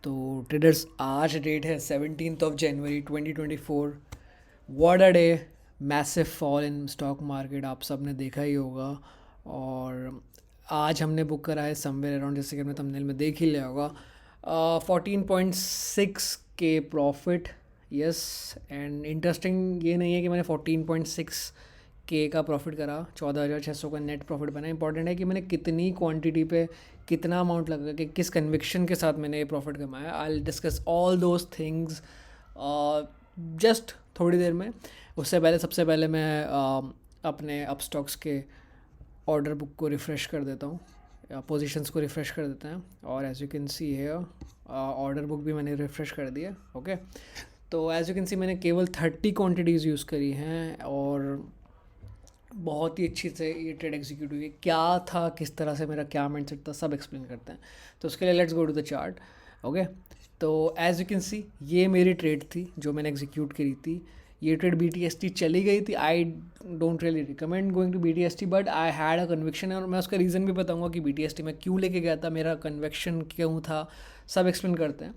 तो ट्रेडर्स आज डेट है 17 जनवरी 2024। What a day. Massive fall in stock market आप सब ने देखा ही होगा। और आज हमने बुक करा है समवेयर अराउंड, जैसे कि हमने थंबनेल में देख ही लिया होगा, 14.6 के प्रॉफिट। यस। एंड इंटरेस्टिंग ये नहीं है कि मैंने 14.6 के का प्रॉफिट करा, 14,600 का नेट प्रॉफिट बना। इंपॉर्टेंट है कि मैंने कितनी क्वांटिटी पे कितना अमाउंट लगा कि किस कन्विक्शन के साथ मैंने ये प्रॉफिट कमाया। I will discuss all those things just थोड़ी देर में। उससे पहले सबसे पहले मैं अपने अपस्टॉक्स के ऑर्डर बुक को रिफ़्रेश कर देता हूँ, पोजीशंस को रिफ़्रेश कर देते हैं। और एज यू कैन सी है ऑर्डर बुक भी मैंने रिफ़्रेश कर दिया। ओके। तो एज यू कैन सी मैंने केवल 30 क्वांटिटीज़ यूज़ करी हैं और बहुत ही अच्छी से ये ट्रेड एग्जीक्यूट हुई है। क्या था, किस तरह से मेरा क्या माइंडसेट था, सब एक्सप्लेन करते हैं। तो उसके लिए let's go to the chart. Okay. तो एज यू कैन सी ये मेरी ट्रेड थी जो मैंने एग्जीक्यूट करी थी। ये ट्रेड BTST चली गई थी। I don't really recommend going to BTST, but I had a conviction. और मैं उसका रीज़न भी बताऊंगा कि BTST में क्यों लेके गया था, मेरा कन्विक्शन क्यों था, सब एक्सप्लेन करते हैं।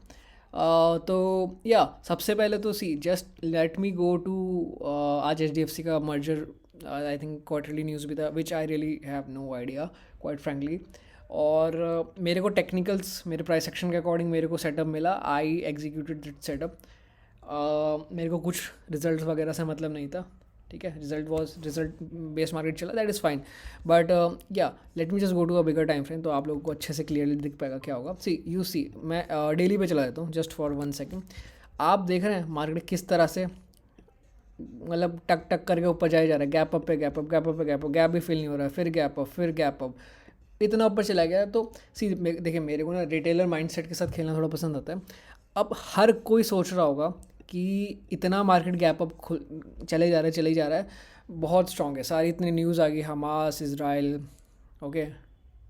तो या सबसे पहले तो see just let me go to आज HDFC का merger, I think quarterly news भी था, which I really have no idea quite frankly. और मेरे को टेक्निकल्स मेरे प्राइस एक्शन के अकॉर्डिंग मेरे को सेटअप मिला। आई एग्जीक्यूटेड दैट सेटअप। मेरे को कुछ रिजल्ट वगैरह से मतलब नहीं था। ठीक है, रिजल्ट बेस मार्केट चला, that is fine. But yeah let me just go to a bigger time frame, तो आप लोगों को अच्छे से क्लियरली दिख पाएगा क्या होगा। सी यू सी मैं डेली पे चला जाता हूँ जस्ट फॉर 1 सेकेंड। आप देख रहे हैं मार्केट किस तरह से मतलब टक टक करके ऊपर जाया जा रहा है, गैप अप पे गैप अप, गैप अप पे गैप अप, गैप भी फिल नहीं हो रहा है, फिर गैप अप, फिर गैप अप, इतना ऊपर चला गया। तो सी देखिए, मेरे को ना रिटेलर माइंडसेट के साथ खेलना थोड़ा पसंद आता है। अब हर कोई सोच रहा होगा कि इतना मार्केट गैप अप चले जा रहा है, चले जा रहा है, बहुत स्ट्रांग है, सारी इतनी न्यूज़ आ गई, Hamas, Israel, okay,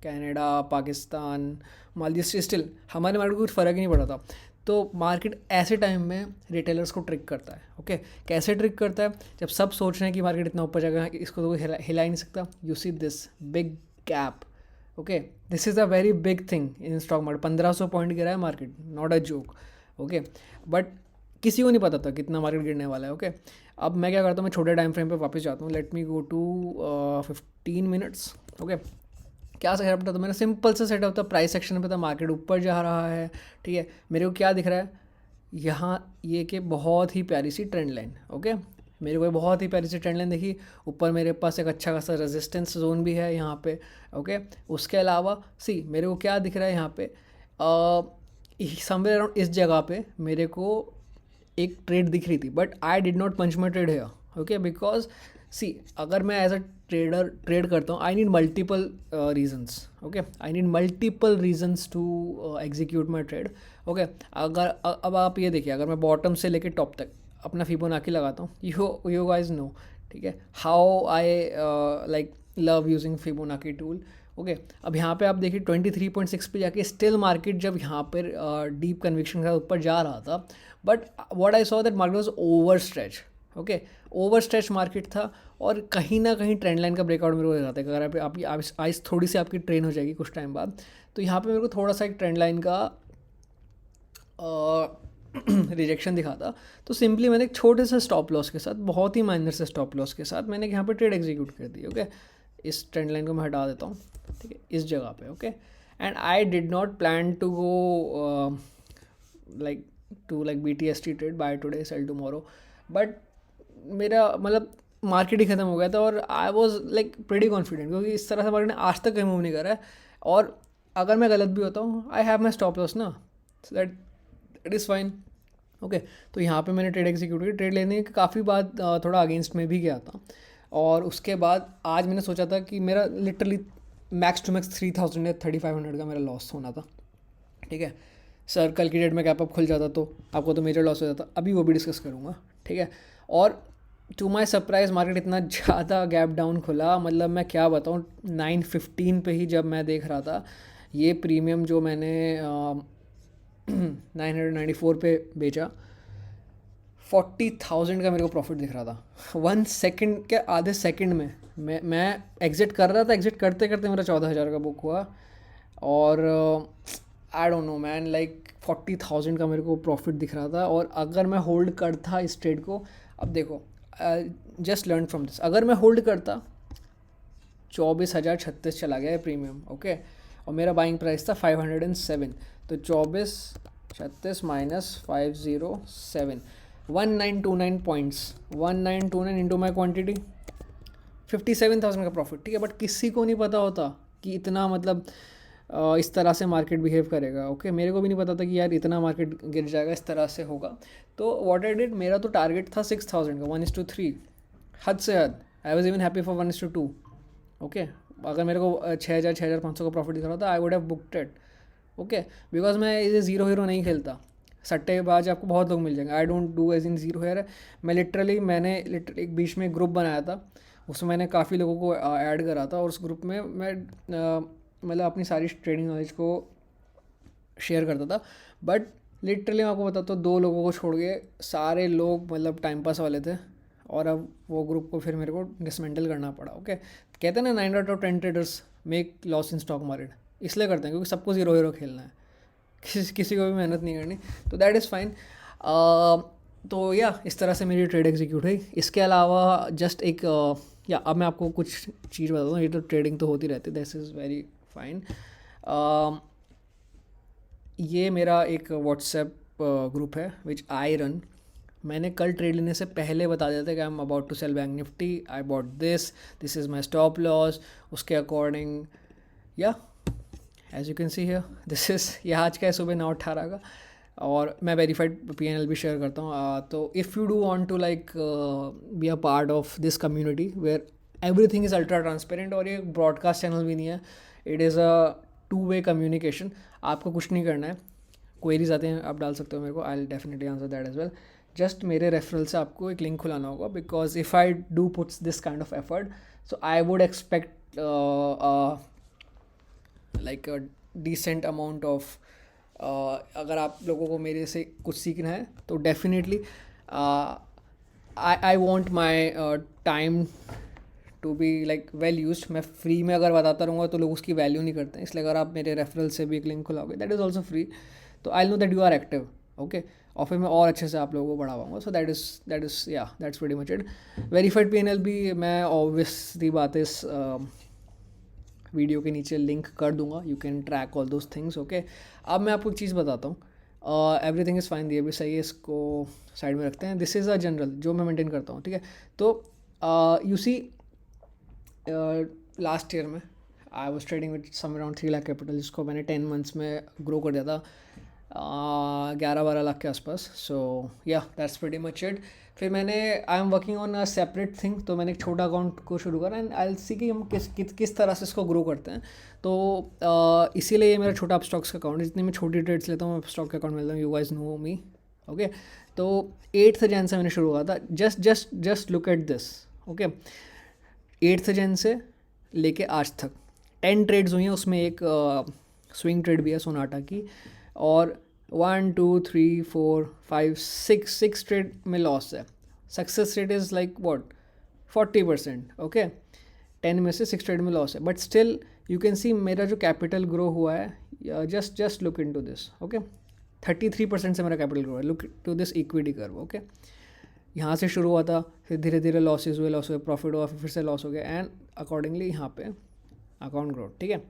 Canada, Pakistan, Maldives, still हमारे मार्केट को कुछ फ़र्क ही नहीं पड़ा था। तो मार्केट ऐसे टाइम में रिटेलर्स को ट्रिक करता है। ओके। कैसे ट्रिक करता है? जब सब सोच रहे हैं कि मार्केट इतना ऊपर जाएगा, इसको तो कोई हिला ही नहीं सकता, you see this big gap. Okay. This is a very big thing in stock market. 1500 point गिरा है market, not a joke. Okay. But किसी को नहीं पता था कितना मार्केट गिरने वाला है। ओके। अब मैं क्या करता हूँ, मैं छोटे टाइम फ्रेम पे वापस जाता हूँ। Let me go to 15 minutes. Okay. क्या सेटअप था? तो मैंने सिंपल सा सेटअप था, प्राइस सेक्शन पे था, मार्केट ऊपर जा रहा है। ठीक है, मेरे को क्या दिख रहा है यहाँ, ये कि बहुत ही प्यारी सी ट्रेंड लाइन। ओके। मेरे को बहुत ही प्यारी सी ट्रेंड लाइन देखी। ऊपर मेरे पास एक अच्छा खासा रेजिस्टेंस जोन भी है यहाँ पे। ओके। उसके अलावा सी मेरे को क्या दिख रहा है यहाँ पे, समवेयर अराउंड इस जगह पे मेरे को एक ट्रेड दिख रही थी, but I did not punch my trade here. Okay. Because see अगर मैं एज अ ट्रेडर ट्रेड करता हूँ, I need multiple reasons. Okay. I need multiple reasons to execute my trade. Okay. अगर अब आप ये देखिए, अगर मैं बॉटम से लेके टॉप तक अपना फिबोनाची लगाता हूँ, यू गाइस नो, ठीक है, how I like love using Fibonacci tool. Okay. अब यहाँ पे आप देखिए 23.6 पे जाके स्टिल मार्केट जब यहाँ पर डीप कन्विक्शन का ऊपर जा रहा था, but what I saw that market was over stretch. Okay. Over stretch market था और कहीं ना कहीं ट्रेंड लाइन का ब्रेकआउट मेरे को हो जाता है। अगर आपकी आइस थोड़ी सी आपकी ट्रेन हो जाएगी कुछ टाइम बाद, तो यहाँ पे मेरे को थोड़ा सा एक ट्रेंड लाइन का रिजेक्शन दिखा था। तो सिंपली मैंने एक छोटे से स्टॉप लॉस के साथ, बहुत ही माइनर से स्टॉप लॉस के साथ, मैंने यहाँ पे ट्रेड एग्जीक्यूट कर दी। ओके। इस ट्रेंड लाइन को मैं हटा देता हूँ, ठीक है, इस जगह पे। Okay. And I did not plan to go like like BTST trade, buy today sell tomorrow. But मेरा मतलब मार्केट ही ख़त्म हो गया था और I was like pretty confident, क्योंकि इस तरह से मार्केट ने आज तक कहीं मूव नहीं करा है। और अगर मैं गलत भी होता हूँ, I have my stop loss ना, so that it is fine. Okay. तो यहाँ पे मैंने ट्रेड एग्जीक्यूट की। ट्रेड लेने के काफ़ी बाद थोड़ा अगेंस्ट में भी गया था। और उसके बाद आज मैंने सोचा था कि मेरा लिटरली मैक्स टू मैक्स 3000 या 3500 का मेरा लॉस होना था। ठीक है सर, कल की डेट में गैप अप खुल जाता तो आपको तो मेजर लॉस हो जाता, अभी वो भी डिस्कस करूँगा। ठीक है। और टू माई सरप्राइज मार्केट इतना ज़्यादा गैप डाउन खुला, मतलब मैं क्या बताऊँ, 915 पे ही जब मैं देख रहा था ये प्रीमियम जो मैंने 994 पे बेचा, 40,000 का मेरे को प्रॉफिट दिख रहा था 1 सेकंड के आधे सेकंड में। मैं एग्ज़िट कर रहा था, एग्ज़िट करते करते मेरा 14,000 का बुक हुआ। और I don't know man, like 40,000 का मेरे को प्रॉफिट दिख रहा था। और अगर मैं होल्ड करता इस ट्रेड को, अब देखो, जस्ट लर्न फ्रॉम दिस, अगर मैं होल्ड करता 24,036 चला गया है प्रीमियम, ओके, और मेरा बाइंग प्राइस था 507, तो 24,36 माइनस 507, 1929 पॉइंट्स, 1929 इंटू माई क्वान्टिटी, 57,000 का प्रॉफिट, ठीक है। बट किसी को नहीं पता होता कि इतना मतलब इस तरह से मार्केट बिहेव करेगा, ओके। मेरे को भी नहीं पता था कि यार इतना मार्केट गिर जाएगा, इस तरह से होगा। तो व्हाट आई डिड, मेरा तो टारगेट था 6,000 का, 1:3, हद से हद। I was even happy for 1:2, okay. अगर मेरे को 6,500 का प्रॉफिट दिख रहा था, I would have booked it, okay. Because मैं इसे ज़ीरो हीरो नहीं खेलता, सट्टेबाज आपको बहुत लोग मिल जाएंगे। I don't do as in zero hero. मैंने एक बीच में ग्रुप बनाया था, उसमें मैंने काफ़ी लोगों को ऐड करा था, और उस ग्रुप में मैं मतलब अपनी सारी ट्रेडिंग नॉलेज को शेयर करता था। बट लिटरली मैं आपको बताता हूँ, 2 लोगों को छोड़ के सारे लोग मतलब टाइम पास वाले थे, और अब वो ग्रुप को फिर मेरे को डिसमेंटल करना पड़ा, ओके। कहते हैं ना 9 out of 10 traders make loss in stock market, इसलिए करते हैं क्योंकि सबको ज़ीरो हीरो खेलना है, किसी को भी मेहनत नहीं करनी, तो दैट इज़ फाइन। तो या इस तरह से मेरी ट्रेड एग्जीक्यूट हुई। इसके अलावा जस्ट एक या अब मैं आपको कुछ चीज़ बताता हूँ, ये तो ट्रेडिंग तो होती रहती है, दिस इज़ वेरी फाइन। ये मेरा एक व्हाट्सएप ग्रुप है विच आई रन। मैंने कल ट्रेड लेने से पहले बता दिया था कि I am about to sell bank Nifty, I bought this is my stop loss, उसके according yeah as you can see here this is, यह आज का है सुबह 9:18 का, और मैं वेरीफाइड PNL भी शेयर करता हूँ। तो if you do want to like be a part of this community where everything is ultra transparent, और ये ब्रॉडकास्ट चैनल भी नहीं है, it is a 2-way communication. आपको कुछ नहीं करना है, क्वेरीज आते हैं आप डाल सकते हो मेरे को, I will definitely answer that as well. Just मेरे रेफरल से आपको एक लिंक खुलाना होगा, because if I do puts this kind of effort, so I would expect like a decent amount of, अगर आप लोगों को मेरे से कुछ सीखना है तो definitely I want my time to be like well used. मैं फ्री में अगर बताता रहूँगा तो लोग उसकी वैल्यू नहीं करते हैं, इसलिए अगर आप मेरे रेफरल से भी एक लिंक खुलाओगे दैट इज़ ऑल्सो फ्री, तो I know that you are active, okay. और फिर मैं और अच्छे से आप लोगों को बढ़ावाऊंगा, so that is yeah that's very much it. Verified PNL भी मैं ऑब्वियसली बात इस वीडियो के नीचे लिंक कर दूंगा, you can track all those things, okay. अब मैं आपको एक चीज़ बताता हूँ, एवरीथिंग इज़ फाइन, ये भी सही है, इसको साइड में रखते हैं। दिस इज़ अ जनरल जो मैं मेंटेन करता हूँ, ठीक है। तो यू सी लास्ट ईयर में I was trading with some around 3 lakh capital, जिसको मैंने 10 मंथ्स में ग्रो कर दिया था 11-12 लाख के आसपास। सो yeah that's pretty much it. फिर मैंने I am working on a separate thing, तो मैंने एक छोटा अकाउंट को शुरू करा, एंड आई विल सी कि हम किस तरह से इसको ग्रो करते हैं। तो इसीलिए ये मेरा छोटा अप स्टॉक्स का अकाउंट है, जितनी मैं छोटी ट्रेड्स लेता हूँ स्टॉक के अकाउंट में लेता हूँ, you guys know me, okay. तो 8th जन से मैंने शुरू हुआ था, just look at this, okay. 8th Jan से लेके आज तक 10 ट्रेड्स हुई हैं, उसमें एक स्विंग ट्रेड भी है सोनाटा की, और 1 2 3 4 5 6 ट्रेड में लॉस है। Success rate is like what 40%, okay. 10 में से 6 ट्रेड में लॉस है, but still you can see मेरा जो कैपिटल ग्रो हुआ है, just look into this, okay. 33% से मेरा कैपिटल ग्रो है, look to this equity curve, okay. यहाँ से शुरू हुआ था, फिर धीरे धीरे लॉसेस हुए, प्रॉफिट हुआ, फिर से लॉस हो गया, एंड अकॉर्डिंगली यहाँ पे अकाउंट ग्रोथ, ठीक है।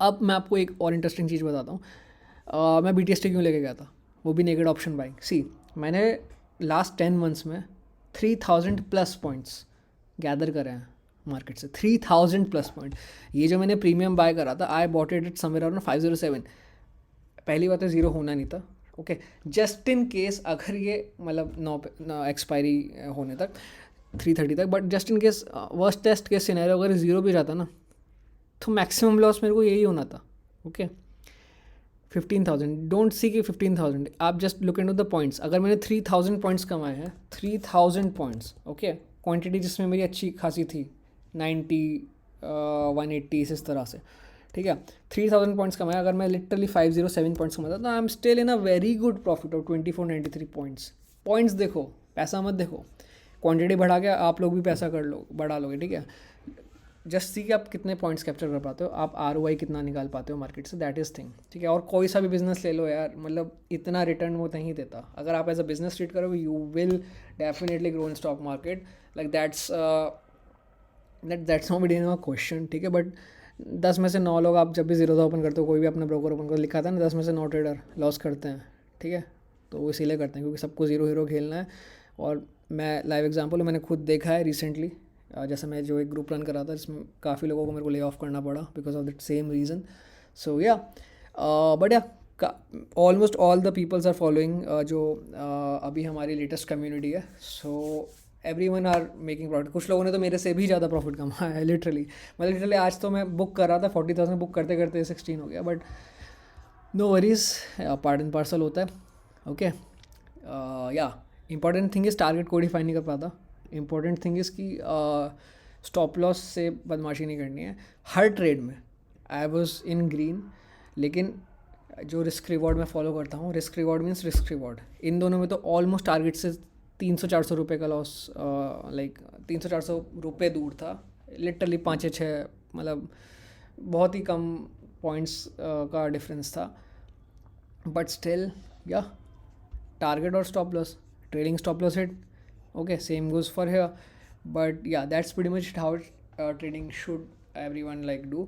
अब मैं आपको एक और इंटरेस्टिंग चीज़ बताता हूँ, मैं BTST क्यों लेके गया था, वो भी नेकेड ऑप्शन बाइंग। सी मैंने लास्ट 10 मंथ्स में 3000+ पॉइंट्स गैदर करे हैं मार्केट से, 3000+ पॉइंट। ये जो मैंने प्रीमियम बाय करा था, I bought it somewhere around 507। पहली बात है ज़ीरो होना नहीं था, ओके। जस्ट इन केस अगर ये मतलब 9 एक्सपायरी होने तक 330 तक, but just in case worst test case scenario अगर ज़ीरो भी जाता ना, तो मैक्सिमम लॉस मेरे को यही होना था, ओके। 15,000, डोंट सी कि 15,000, आप just look into the points. अगर मैंने 3,000 पॉइंट्स कमाए हैं, 3,000 पॉइंट्स, ओके, क्वांटिटी जिसमें मेरी अच्छी खासी थी 90 180 इस तरह से, ठीक है। 3,000 पॉइंट्स कमाया, अगर मैं लिटरली 507 पॉइंट्स कमाता तो I am still in a very good profit of 2493 points देखो, पैसा मत देखो, क्वांटिटी बढ़ा के आप लोग भी पैसा बढ़ा लोगे, ठीक है। जस्ट सी कि आप कितने पॉइंट्स कैप्चर कर पाते हो, आप ROI कितना निकाल पाते हो मार्केट से, दैट इज़ थिंग, ठीक है। और कोई सा भी बिजनेस ले लो यार, मतलब इतना रिटर्न वो नहीं देता। अगर आप एज अ बिजनेस ट्रीट करोगे, you will definitely grow in stock market, like that's not in a question, ठीक है। बट 10 में से 9 लोग, आप जब भी जीरो ओपन करते हो, कोई भी अपना ब्रोकर ओपन कर लिखा था ना, 10 में से 9 ट्रेडर लॉस करते हैं, ठीक है। तो वो इसीलिए करते हैं क्योंकि सबको ज़ीरो हीरो खेलना है। और मैं लाइव एग्जांपल है, मैंने खुद देखा है रिसेंटली, जैसे मैं जो एक ग्रुप रन कर रहा था जिसमें काफ़ी लोगों को मेरे को ले ऑफ करना पड़ा because of that same reason. So yeah but yeah almost all the peoples are following जो अभी हमारी लेटेस्ट कम्युनिटी है। So everyone are making profit. कुछ लोगों ने तो मेरे से भी ज़्यादा प्रॉफिट कमाया है लिटरली। मतलब लिटरली आज तो मैं बुक कर रहा था 40,000, बुक करते करते 16 हो गया, but no worries, part and parcel होता है, okay. Yeah important thing is target कोई डिफाइन नहीं कर पाता। इंपॉर्टेंट थिंग इज़ कि स्टॉप लॉस से बदमाशी नहीं करनी है हर ट्रेड में। आई वॉज इन ग्रीन, लेकिन जो रिस्क रिवॉर्ड मैं फॉलो करता हूँ, risk reward means risk reward, इन दोनों में तो ऑलमोस्ट टारगेट से 300-400 रुपये का लॉस, लाइक 300-400 रुपये दूर था लिटरली, 5 या 6, मतलब बहुत ही कम पॉइंट्स का डिफरेंस था। बट स्टिल या टारगेट और stop loss, trailing stop loss hit, okay, same goes for here. But yeah, that's pretty much how trading should everyone like do.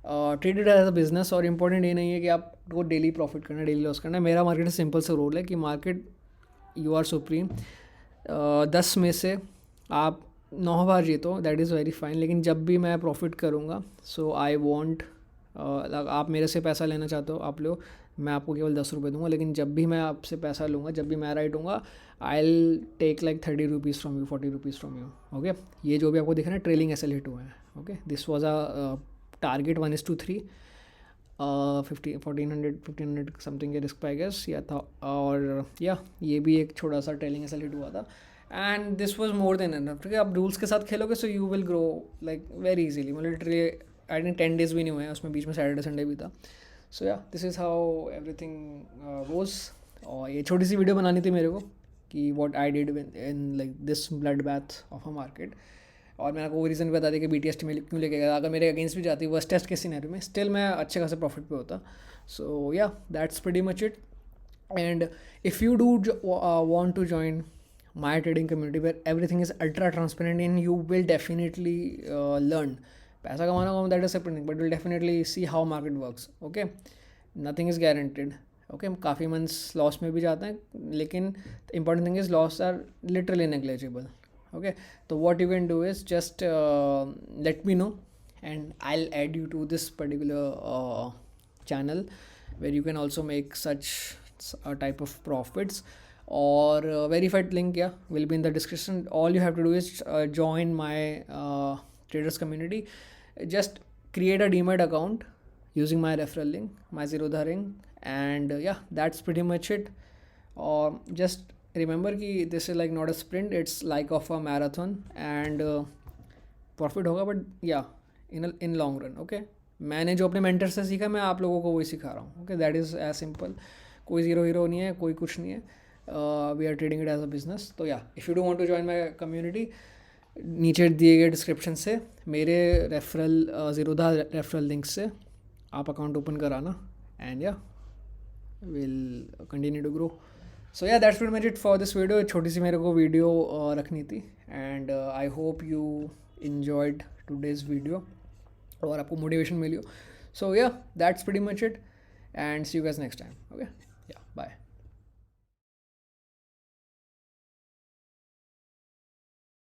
Trade it as a business. और important ये नहीं है कि आपको daily profit करना है, daily loss करना है। मेरा मार्केट सिंपल सा रूल है कि मार्केट यू आर सुप्रीम। 10 में से आप 9 बार जीतो, दैट इज़ वेरी फाइन, लेकिन जब भी मैं प्रॉफिट करूँगा, सो आई वॉन्ट, आप मेरे से पैसा लेना चाहते हो, आप लो, मैं आपको केवल 10 रुपये दूंगा, लेकिन जब भी मैं आपसे पैसा लूँगा, जब भी मैं राइट हूँगा, I will take like 30 rupees from you, 40 rupees from you, okay. ये जो भी आपको दिख रहा है ट्रेलिंग एसएल हिट हुआ है, okay. This was a target 1:3, 1500 something के रिस्क पाई गेस या था। और या ये भी एक छोटा सा ट्रेलिंग एसएल हिट हुआ था, and this was more than enough, ठीक है। आप रूल्स के साथ खेलोगे so you will grow like very easily. मतलब लिटरली आई थिंक 10 डेज़ भी नहीं हुए हैं, उसमें बीच में सैटरडे संडे भी था। सो या this is how everything goes. और ये छोटी सी वीडियो बनानी थी मेरे को कि what I did in like this blood bath of a market. और मैंने आपको वो रीज़न भी बता दिया कि BTS में क्यों लेके गया। अगर मेरे अगेंस्ट भी जाती वर्स्ट टेस्ट के सिनेरियो में, स्टिल मैं अच्छे खासे प्रॉफिट पे होता। So yeah that's pretty much it. And if you do want to join my trading community where everything is ultra transparent and you will definitely learn पैसा कमाना होगा, that is separate thing, but you'll definitely see how market works, okay. Nothing is guaranteed, okay. काफ़ी months loss में भी जाते हैं, लेकिन the important thing is loss are literally negligible, okay. So what you can do is just let me know and I'll add you to this particular channel where you can also make such a type of profits. Or verified link, yeah, will be in the description. All you have to do is join my traders community. Just create a demat account using my referral link, my Zerodha ring, and yeah, that's pretty much it. Or just remember कि this is like not a sprint, it's like of a marathon, and profit होगा, but yeah, in long run, okay. मैंने जो अपने mentor से सीखा, मैं आप लोगों को वही सिखा रहा हूँ, okay. That is as simple, कोई ज़ीरो हीरो नहीं है, कोई कुछ नहीं है। We are trading it as a business. तो yeah if you do want to join my community, नीचे दिए गए डिस्क्रिप्शन से मेरे रेफरल ज़ीरोधा रेफरल लिंक से आप अकाउंट ओपन कराना, and yeah will continue to grow. So yeah that's pretty much it for this video. छोटी सी मेरे को वीडियो रखनी थी, and I hope you enjoyed today's video और आपको मोटिवेशन मिली हो। So yeah that's pretty much it, and see you guys next time, okay.